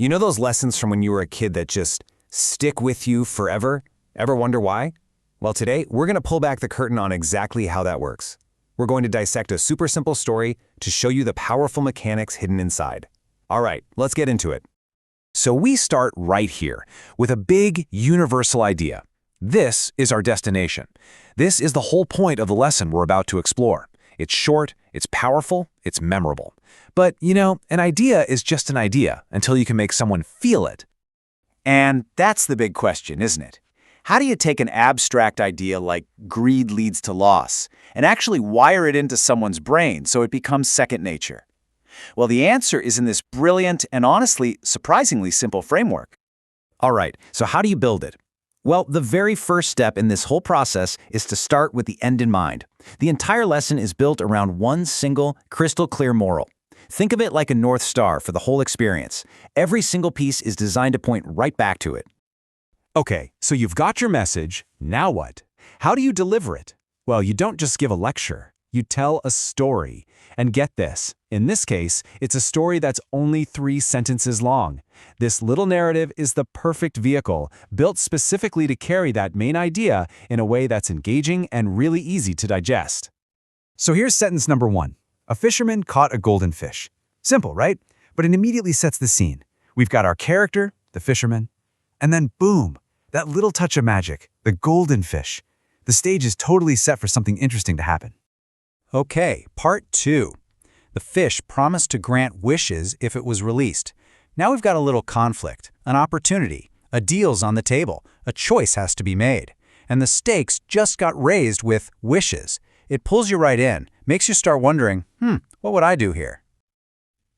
You know those lessons from when you were a kid that just stick with you forever? Ever wonder why? Well, today, we're going to pull back the curtain on exactly how that works. We're going to dissect a super simple story to show you the powerful mechanics hidden inside. All right, let's get into it. So we start right here with a big, universal idea. This is our destination. This is the whole point of the lesson we're about to explore. It's short, it's powerful, it's memorable. But, an idea is just an idea until you can make someone feel it. And that's the big question, isn't it? How do you take an abstract idea like greed leads to loss and actually wire it into someone's brain so it becomes second nature? Well, the answer is in this brilliant and honestly, surprisingly simple framework. All right, so how do you build it? Well, the very first step in this whole process is to start with the end in mind. The entire lesson is built around one single, crystal clear moral. Think of it like a North Star for the whole experience. Every single piece is designed to point right back to it. Okay, so you've got your message. Now what? How do you deliver it? Well, you don't just give a lecture. You tell a story. And get this, in this case, it's a story that's only 3 sentences long. This little narrative is the perfect vehicle, built specifically to carry that main idea in a way that's engaging and really easy to digest. So here's sentence number 1. A fisherman caught a golden fish. Simple, right? But it immediately sets the scene. We've got our character, the fisherman, and then boom, that little touch of magic, the golden fish. The stage is totally set for something interesting to happen. Okay, part 2. The fish promised to grant wishes if it was released. Now we've got a little conflict, an opportunity, a deal's on the table, a choice has to be made. And the stakes just got raised with wishes. It pulls you right in, makes you start wondering, what would I do here?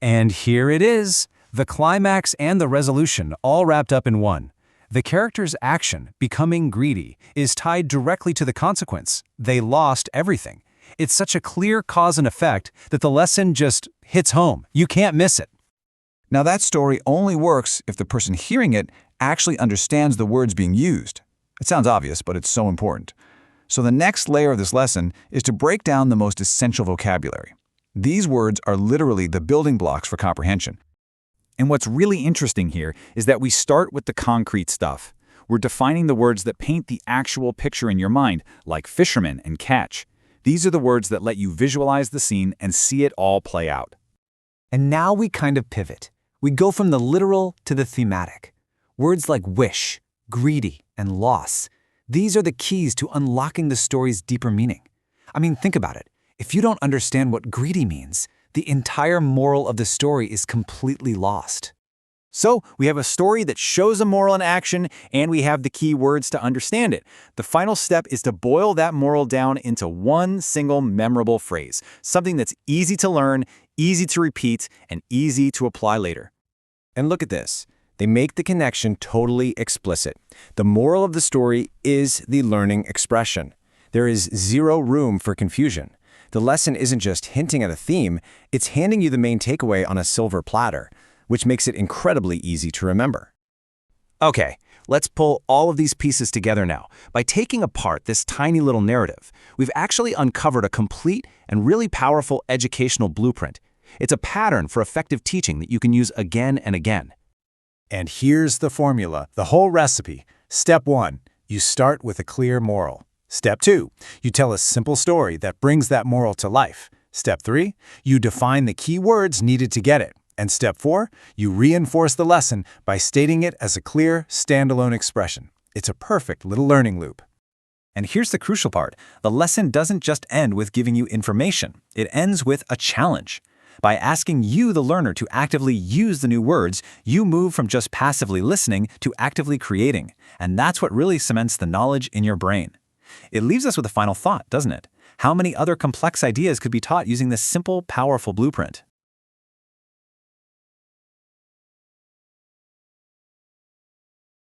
And here it is, the climax and the resolution all wrapped up in one. The character's action, becoming greedy, is tied directly to the consequence. They lost everything. It's such a clear cause and effect that the lesson just hits home. You can't miss it. Now that story only works if the person hearing it actually understands the words being used. It sounds obvious, but it's so important. So the next layer of this lesson is to break down the most essential vocabulary. These words are literally the building blocks for comprehension. And what's really interesting here is that we start with the concrete stuff. We're defining the words that paint the actual picture in your mind, like fisherman and catch. These are the words that let you visualize the scene and see it all play out. And now we kind of pivot. We go from the literal to the thematic. Words like wish, greedy, and loss. These are the keys to unlocking the story's deeper meaning. I mean, think about it. If you don't understand what greedy means, the entire moral of the story is completely lost. So we have a story that shows a moral in action, and we have the key words to understand it. The final step is to boil that moral down into one single memorable phrase, something that's easy to learn, easy to repeat, and easy to apply later. And look at this. They make the connection totally explicit. The moral of the story is the learning expression. There is zero room for confusion. The lesson isn't just hinting at a theme, it's handing you the main takeaway on a silver platter, which makes it incredibly easy to remember. Okay, let's pull all of these pieces together now. By taking apart this tiny little narrative, we've actually uncovered a complete and really powerful educational blueprint. It's a pattern for effective teaching that you can use again and again. And here's the formula, the whole recipe. Step 1, you start with a clear moral. Step 2, you tell a simple story that brings that moral to life. Step 3, you define the key words needed to get it. And step 4, you reinforce the lesson by stating it as a clear, standalone expression. It's a perfect little learning loop. And here's the crucial part. The lesson doesn't just end with giving you information. It ends with a challenge. By asking you, the learner, to actively use the new words, you move from just passively listening to actively creating. And that's what really cements the knowledge in your brain. It leaves us with a final thought, doesn't it? How many other complex ideas could be taught using this simple, powerful blueprint?